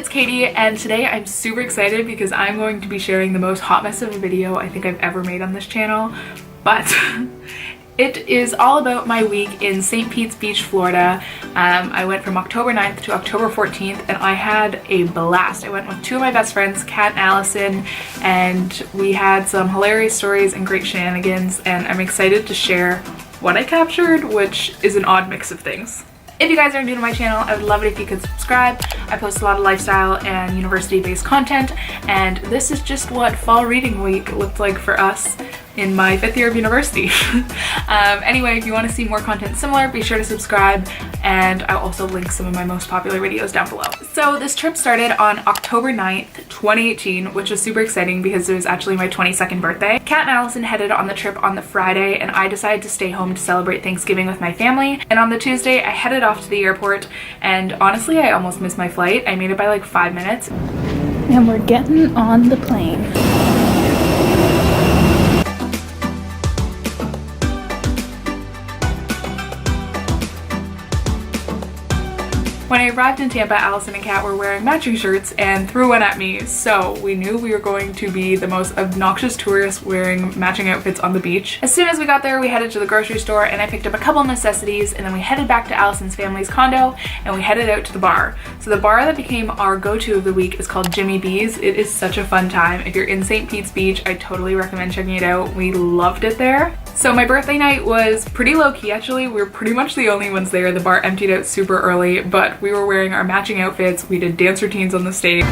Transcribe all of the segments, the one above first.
it's Katie, and today I'm super excited because I'm going to be sharing the most hot mess of a video I think I've ever made on this channel, but it is all about my week in St. Pete's Beach, Florida. I went from October 9th to October 14th and I had a blast. I went with two of my best friends, Kat and Allyson, and we had some hilarious stories and great shenanigans, and I'm excited to share what I captured, which is an odd mix of things. If you guys are new to my channel, I would love it if you could subscribe. I post a lot of lifestyle and university-based content, and this is just what fall reading week looked like for us in my 5th year of university. Anyway, if you want to see more content similar, be sure to subscribe, and I'll also link some of my most popular videos down below. So this trip started on October 9th, 2018, which was super exciting because it was actually my 22nd birthday. Kat and Allyson headed on the trip on the Friday, and I decided to stay home to celebrate Thanksgiving with my family. And on the Tuesday, I headed off to the airport, and honestly, I almost missed my flight. I made it by like 5 minutes. And we're getting on the plane. When I arrived in Tampa, Allyson and Kat were wearing matching shirts and threw one at me, so we knew we were going to be the most obnoxious tourists wearing matching outfits on the beach. As soon as we got there, we headed to the grocery store and I picked up a couple necessities, and then we headed back to Allison's family's condo and we headed out to the bar. So the bar that became our go-to of the week is called Jimmy B's. It is such a fun time. If you're in St. Pete's Beach, I totally recommend checking it out. We loved it there. So my birthday night was pretty low-key actually. We were pretty much the only ones there. The bar emptied out super early, but we were wearing our matching outfits. We did dance routines on the stage.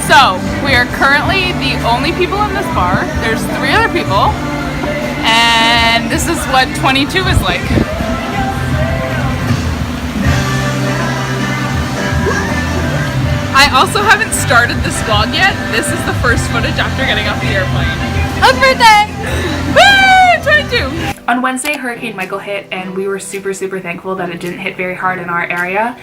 So we are currently the only people in this bar. There's 3 other people, and this is what 22 is like. I also haven't started this vlog yet. This is the first footage after getting off the airplane. Happy birthday! Woo! 22! On Wednesday, Hurricane Michael hit, and we were super thankful that it didn't hit very hard in our area.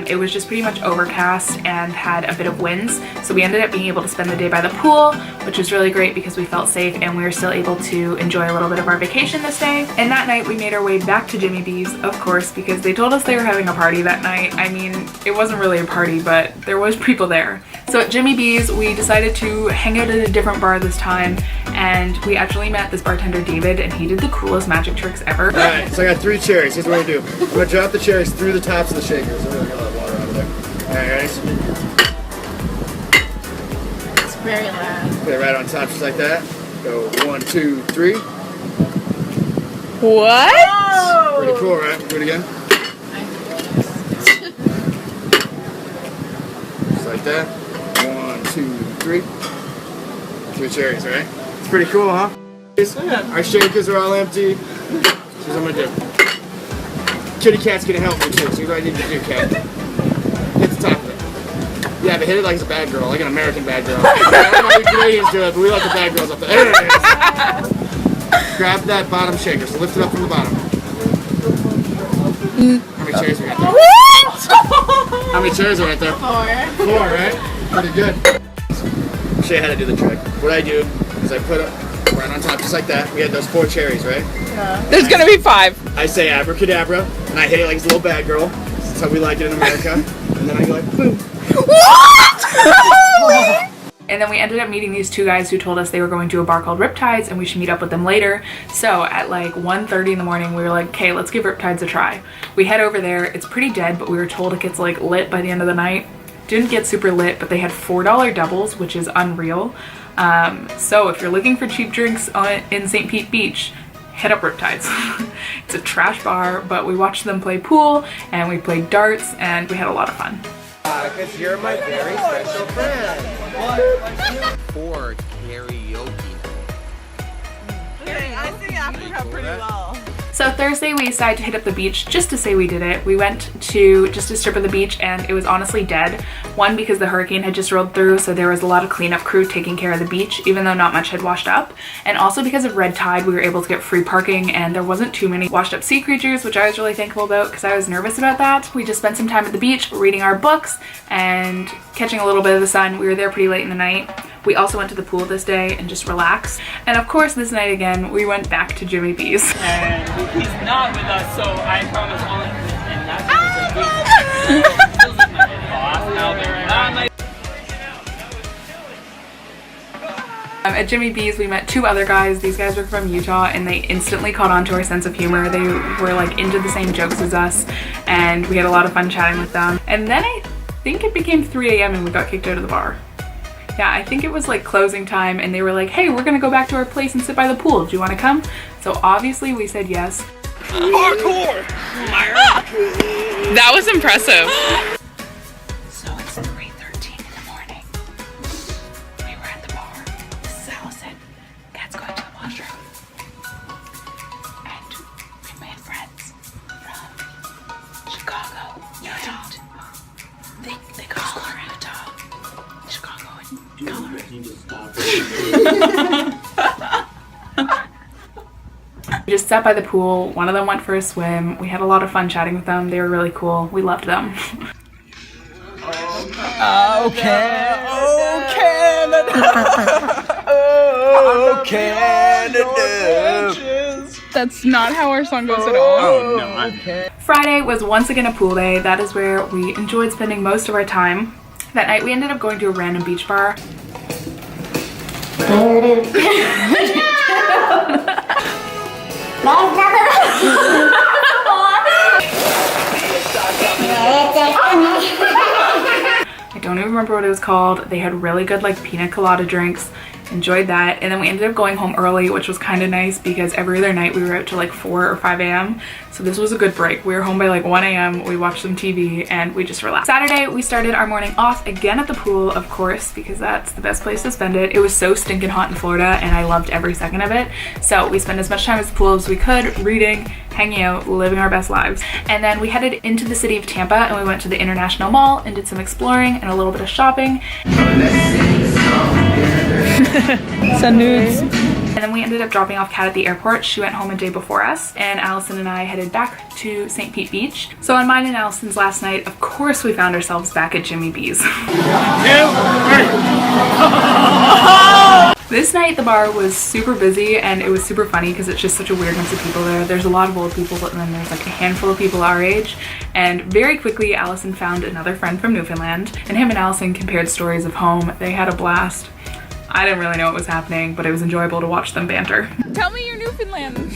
It was just pretty much overcast and had a bit of winds, so we ended up being able to spend the day by the pool, which was really great because we felt safe and we were still able to enjoy a little bit of our vacation this day. And that night we made our way back to Jimmy B's, of course, because they told us they were having a party that night. I mean, it wasn't really a party, but there was people there. So at Jimmy B's, we decided to hang out at a different bar this time, and we actually met this bartender David, and he did the coolest magic tricks ever. Alright, so I got 3 cherries. Here's what I do. I'm gonna drop the cherries through the tops of the shakers. I'm gonna get a lot of water out of there. Alright, guys. It's very loud. Put it right on top just like that. Go 1, 2, 3. What? Oh! Pretty cool, right? Do it again. Just like that. 1, 2, 3. 3 cherries, alright? It's pretty cool, huh? Our shakers are all empty. Here's what I'm gonna do. Kitty Cat's gonna help me too. So here's what I need to do, Cat. Hit the top of it. Yeah, but hit it like it's a bad girl, like an American bad girl. I don't know how we Canadians do it, but we like the bad girls up there. There it is. Grab that bottom shaker, so lift it up from the bottom. How many cherries we got there? What? How many cherries are right there? 4. 4, right? Pretty good. I'll show you how to do the trick. What I do is I put it right on top, just like that. We had those 4 cherries, right? Yeah. There's gonna be 5. I say abracadabra, and I hit it like it's a little bad girl. That's how we like it in America. And then I go like, boom. What? And then we ended up meeting these 2 guys who told us they were going to a bar called Riptides and we should meet up with them later. So at like 1:30 in the morning, we were like, okay, let's give Riptides a try. We head over there. It's pretty dead, but we were told it gets like lit by the end of the night. Didn't get super lit, but they had $4 doubles, which is unreal. So if you're looking for cheap drinks in St. Pete Beach, hit up Riptides. It's a trash bar, but we watched them play pool and we played darts and we had a lot of fun. Because you're my very special friend. For karaoke. Okay, I sing Africa pretty well. So Thursday we decided to hit up the beach just to say we did it. We went to just a strip of the beach and it was honestly dead. One, because the hurricane had just rolled through, so there was a lot of cleanup crew taking care of the beach, even though not much had washed up. And also because of red tide, we were able to get free parking and there wasn't too many washed up sea creatures, which I was really thankful about because I was nervous about that. We just spent some time at the beach reading our books and catching a little bit of the sun. We were there pretty late in the night. We also went to the pool this day and just relaxed. And of course, this night again, we went back to Jimmy B's. And he's not with us, so I promise all of this, and that's feels like my boss now. They're not my. At Jimmy B's, we met 2 other guys. These guys were from Utah, and they instantly caught on to our sense of humor. They were like into the same jokes as us, and we had a lot of fun chatting with them. And then I think it became 3 a.m. and we got kicked out of the bar. Yeah, I think it was like closing time, and they were like, hey, we're gonna go back to our place and sit by the pool. Do you wanna come? So obviously we said yes. Hardcore! That was impressive. So it's 3:13 in the morning. We were at the bar. This is Allyson. Cat's going to the washroom. And we made friends from Chicago, Utah. They go to school in Utah, Chicago, and Colorado. We just sat by the pool. One of them went for a swim. We had a lot of fun chatting with them. They were really cool. We loved them. Oh, Canada! Oh, Canada! That's not how our song goes at all. Oh, no. Friday was once again a pool day. That is where we enjoyed spending most of our time. That night we ended up going to a random beach bar. I don't even remember what it was called. They had really good like pina colada drinks. Enjoyed that, and then we ended up going home early, which was kind of nice because every other night we were out till like 4 or 5 a.m. So this was a good break. We were home by like 1 a.m. We watched some TV and we just relaxed. Saturday we started our morning off again at the pool, of course, because that's the best place to spend it. It was so stinking hot in Florida and I loved every second of it. So we spent as much time at the pool as we could, reading, hanging out, living our best lives. And then we headed into the city of Tampa and we went to the International Mall and did some exploring and a little bit of shopping. Send nudes. And then we ended up dropping off Kat at the airport. She went home a day before us, and Allyson and I headed back to St. Pete Beach. So on mine and Allison's last night, of course we found ourselves back at Jimmy B's. This night the bar was super busy and it was super funny because it's just such a weird mix of people there. There's a lot of old people and then there's like a handful of people our age. And very quickly Allyson found another friend from Newfoundland and him and Allyson compared stories of home. They had a blast. I didn't really know what was happening, but it was enjoyable to watch them banter. Tell me your Newfoundland.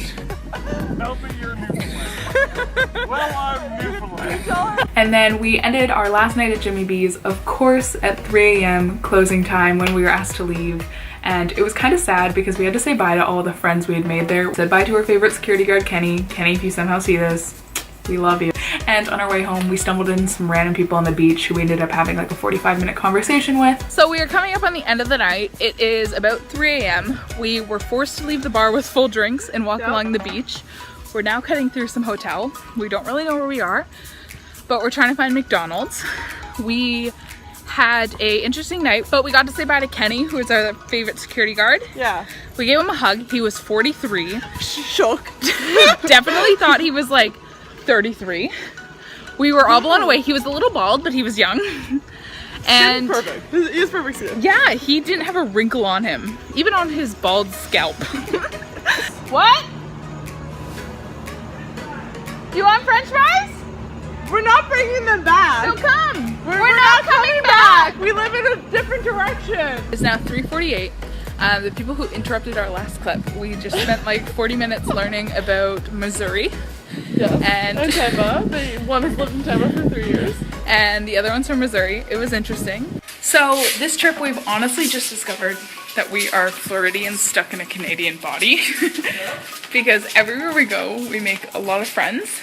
Tell me you're Newfoundland. Well, I'm Newfoundland. And then we ended our last night at Jimmy B's, of course, at 3 a.m. closing time when we were asked to leave. And it was kind of sad because we had to say bye to all the friends we had made there. We said bye to our favorite security guard, Kenny. Kenny, if you somehow see this, we love you. And on our way home, we stumbled into some random people on the beach who we ended up having like a 45-minute conversation with. So we are coming up on the end of the night. It is about 3 a.m. We were forced to leave the bar with full drinks and walk along the beach. We're now cutting through some hotel. We don't really know where we are, but we're trying to find McDonald's. We had a interesting night, but we got to say bye to Kenny, who is our favorite security guard. Yeah. We gave him a hug. He was 43. Shook. Definitely thought he was like 33. We were all blown away. He was a little bald, but he was young. And perfect. He was perfect skin. yeah, he didn't have a wrinkle on him, even on his bald scalp. What? You want French fries? We're not bringing them back. So come. We're not coming back. We live in a different direction. It's now 3:48. The people who interrupted our last clip, we just spent like 40 minutes learning about Missouri. Yeah. And Tampa. One has lived in Tampa for 3 years. And the other one's from Missouri. It was interesting. So this trip we've honestly just discovered that we are Floridians stuck in a Canadian body. Because everywhere we go, we make a lot of friends.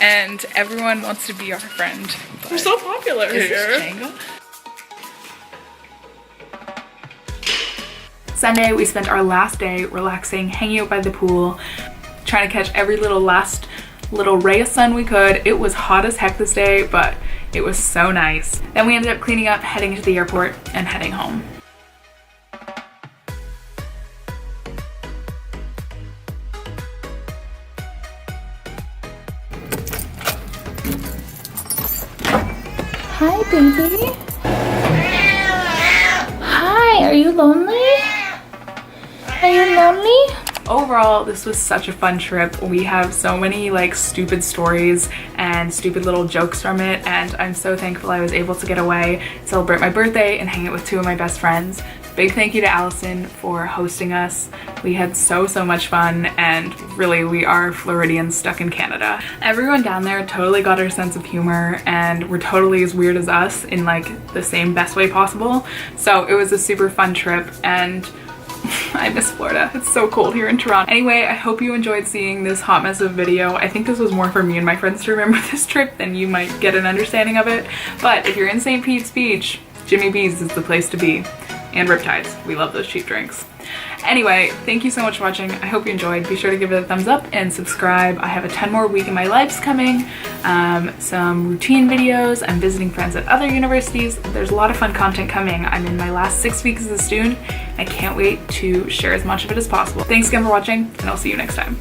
And everyone wants to be our friend. We're so popular Is here. this Django? Sunday, we spent our last day relaxing, hanging out by the pool, trying to catch every last little ray of sun we could. It was hot as heck this day, but it was so nice. Then we ended up cleaning up, heading to the airport, and heading home. Hi, baby. Hi. Hi, are you lonely? Are you lonely? Overall, this was such a fun trip. We have so many like stupid stories and stupid little jokes from it, and I'm so thankful I was able to get away, celebrate my birthday, and hang out with 2 of my best friends. Big thank you to Allyson for hosting us. We had so much fun, and really we are Floridians stuck in Canada. Everyone down there totally got our sense of humor and were totally as weird as us in like the same best way possible. So it was a super fun trip, and I miss Florida. It's so cold here in Toronto. Anyway, I hope you enjoyed seeing this hot mess of video. I think this was more for me and my friends to remember this trip than you might get an understanding of it. But if you're in St. Pete's Beach, Jimmy B's is the place to be. And Riptides. We love those cheap drinks. Anyway, thank you so much for watching. I hope you enjoyed. Be sure to give it a thumbs up and subscribe. I have a 10 more week in my lives coming, some routine videos. I'm visiting friends at other universities. There's a lot of fun content coming. I'm in my last 6 weeks as a student. I can't wait to share as much of it as possible. Thanks again for watching, and I'll see you next time.